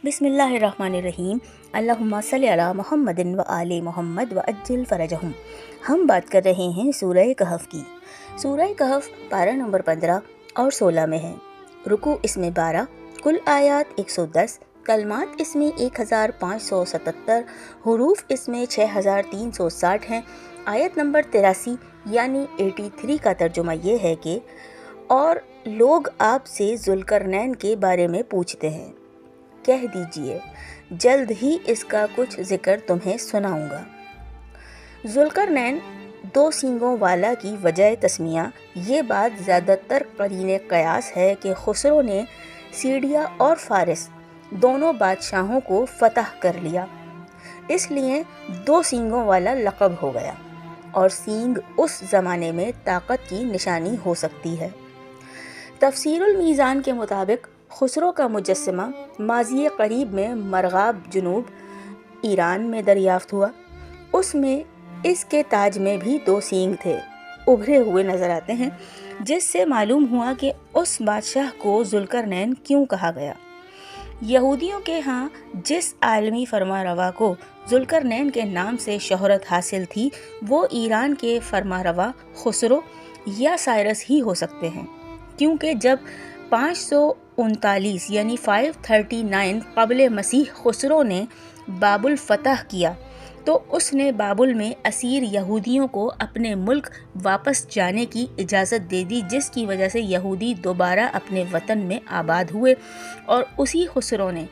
بسم اللہ الرحمن الرحیم۔ اللہم صلی علی محمد و آل محمد و عجل فرجہم۔ ہم بات کر رہے ہیں سورہ کہف کی۔ سورہ کہف پارہ نمبر 15 اور 16 میں ہے۔ رکوع اس میں 12، کل آیات 110، کلمات اس میں 1577، حروف اس میں 6360 ہیں۔ آیت نمبر 83 یعنی 83 کا ترجمہ یہ ہے کہ اور لوگ آپ سے ذوالقرنین کے بارے میں پوچھتے ہیں، کہہ دیجئے جلد ہی اس کا کچھ ذکر تمہیں سناؤں گا۔ ذوالقرنین 2 سینگوں والا کی وجہ تسمیہ یہ بات زیادہ تر قرین قیاس ہے کہ خسرو نے سیڈیا اور فارس دونوں بادشاہوں کو فتح کر لیا، اس لیے 2 سینگوں والا لقب ہو گیا، اور سینگ اس زمانے میں طاقت کی نشانی ہو سکتی ہے۔ تفسیر المیزان کے مطابق خسرو کا مجسمہ ماضی قریب میں مرغاب جنوب ایران میں دریافت ہوا۔ اس میں اس کے تاج میں بھی 2 سینگ تھے، ابھرے ہوئے نظر آتے ہیں، جس سے معلوم ہوا کہ اس بادشاہ کو ذوالقرنین کیوں کہا گیا۔ یہودیوں کے ہاں جس عالمی فرما روا کو ذوالقرنین کے نام سے شہرت حاصل تھی وہ ایران کے فرما روا خسرو یا سائرس ہی ہو سکتے ہیں، کیونکہ جب 539 یعنی 539 قبل مسیح خسرو نے بابل فتح کیا تو اس نے بابل میں اسیر یہودیوں کو اپنے ملک واپس جانے کی اجازت دے دی، جس کی وجہ سے یہودی دوبارہ اپنے وطن میں آباد ہوئے، اور اسی خسرو نے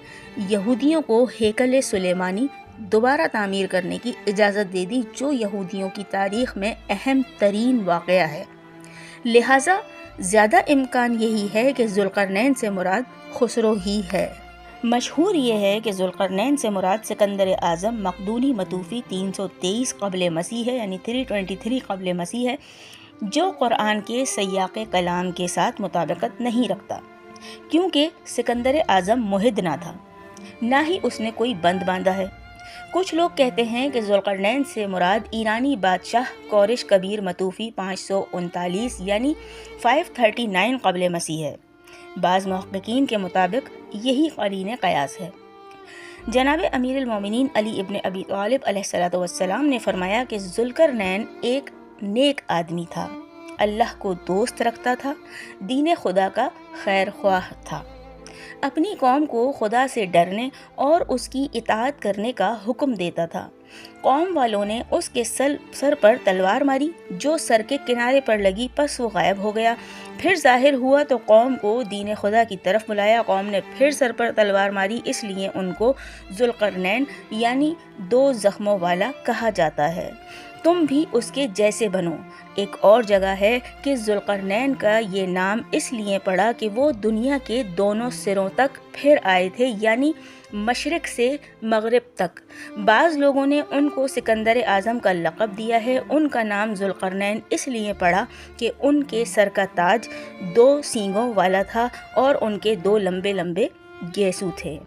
یہودیوں کو ہیکل سلیمانی دوبارہ تعمیر کرنے کی اجازت دے دی، جو یہودیوں کی تاریخ میں اہم ترین واقعہ ہے۔ لہٰذا زیادہ امکان یہی ہے کہ ذوالقرنین سے مراد خسرو ہی ہے۔ مشہور یہ ہے کہ ذوالقرنین سے مراد سکندر اعظم مقدونی مطوفی 323 قبل مسیح ہے، یعنی 323 قبل مسیح ہے، جو قرآن کے سیاق کلام کے ساتھ مطابقت نہیں رکھتا، کیونکہ سکندر اعظم محد نہ تھا، نہ ہی اس نے کوئی بند باندھا ہے۔ کچھ لوگ کہتے ہیں کہ ذوالقرنین سے مراد ایرانی بادشاہ کورش کبیر مطوفی 539 یعنی 539 قبل مسیح ہے۔ بعض محققین کے مطابق یہی قرین قیاس ہے۔ جناب امیر المومنین علی ابن ابی طالب علیہ السلام نے فرمایا کہ ذوالقرنین ایک نیک آدمی تھا، اللہ کو دوست رکھتا تھا، دین خدا کا خیر خواہ تھا، اپنی قوم کو خدا سے ڈرنے اور اس کی اطاعت کرنے کا حکم دیتا تھا۔ قوم والوں نے اس کے سر پر تلوار ماری، جو سر کے کنارے پر لگی، پس وہ غائب ہو گیا۔ پھر ظاہر ہوا تو قوم کو دین خدا کی طرف بلایا، قوم نے پھر سر پر تلوار ماری، اس لیے ان کو ذوالقرنین یعنی 2 زخموں والا کہا جاتا ہے۔ تم بھی اس کے جیسے بنو۔ ایک اور جگہ ہے کہ ذوالقرنین کا یہ نام اس لیے پڑا کہ وہ دنیا کے دونوں سروں تک پھر آئے تھے، یعنی مشرق سے مغرب تک۔ بعض لوگوں نے ان کو سکندر اعظم کا لقب دیا ہے۔ ان کا نام ذوالقرنین اس لیے پڑا کہ ان کے سر کا تاج 2 سینگوں والا تھا اور ان کے 2 لمبے لمبے گیسو تھے۔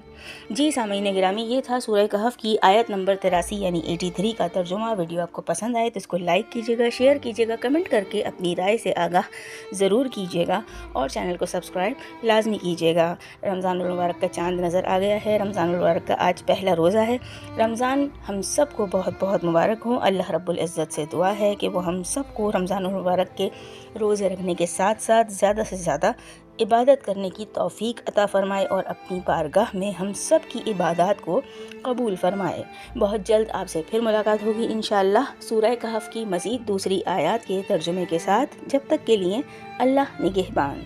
جی سامعین گرامی، یہ تھا سورہ کہف کی آیت نمبر 83 یعنی 83 کا ترجمہ۔ ویڈیو آپ کو پسند آئے تو اس کو لائک کیجیے گا، شیئر کیجیے گا، کمنٹ کر کے اپنی رائے سے آگاہ ضرور کیجیے گا، اور چینل کو سبسکرائب لازمی کیجیے گا۔ رمضان المبارک کا چاند نظر آ گیا ہے۔ رمضان المبارک کا آج پہلا روزہ ہے۔ رمضان ہم سب کو بہت بہت مبارک ہوں۔ اللہ رب العزت سے دعا ہے کہ وہ ہم سب کو رمضان المبارک کے روزے رکھنے کے ساتھ ساتھ زیادہ سے زیادہ عبادت کرنے کی توفیق عطا فرمائے، اور اپنی بارگاہ میں ہم سب کی عبادات کو قبول فرمائے۔ بہت جلد آپ سے پھر ملاقات ہوگی انشاءاللہ سورہ کہف کی مزید دوسری آیات کے ترجمے کے ساتھ۔ جب تک کے لیے اللہ نگہبان۔